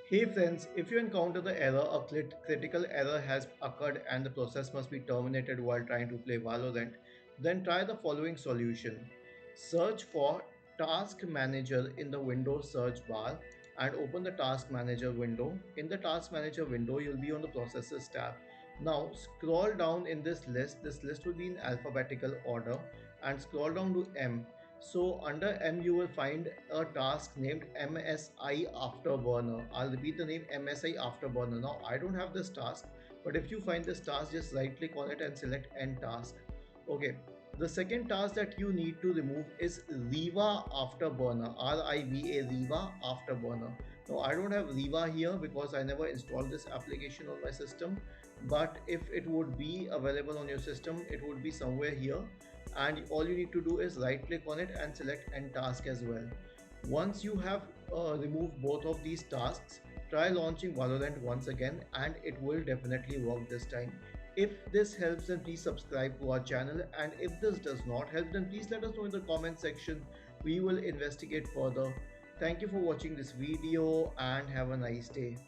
Hey friends, if you encounter the error, a critical error has occurred and the process must be terminated while trying to play Valorant, then try the following solution. Search for Task Manager in the Windows search bar and open the Task Manager window. In the Task Manager window, you'll be on the Processes tab. Now scroll down in this list. This list will be in alphabetical order and scroll down to M. So under M, you will find a task named MSI Afterburner. I'll repeat the name MSI Afterburner. Now, I don't have this task, but if you find this task, just right click on it and select End Task. Okay. The second task that you need to remove is Riva Afterburner. RIVA Riva Afterburner. Now, I don't have Riva here because I never installed this application on my system. But if it would be available on your system, it would be somewhere here, and all you need to do is right click on it and select end task as well. Once you have removed both of these tasks, try launching Valorant once again and it will definitely work this time. If this helps, then please subscribe to our channel, and if this does not help, then please let us know in the comment section. We will investigate further. Thank you for watching this video and have a nice day.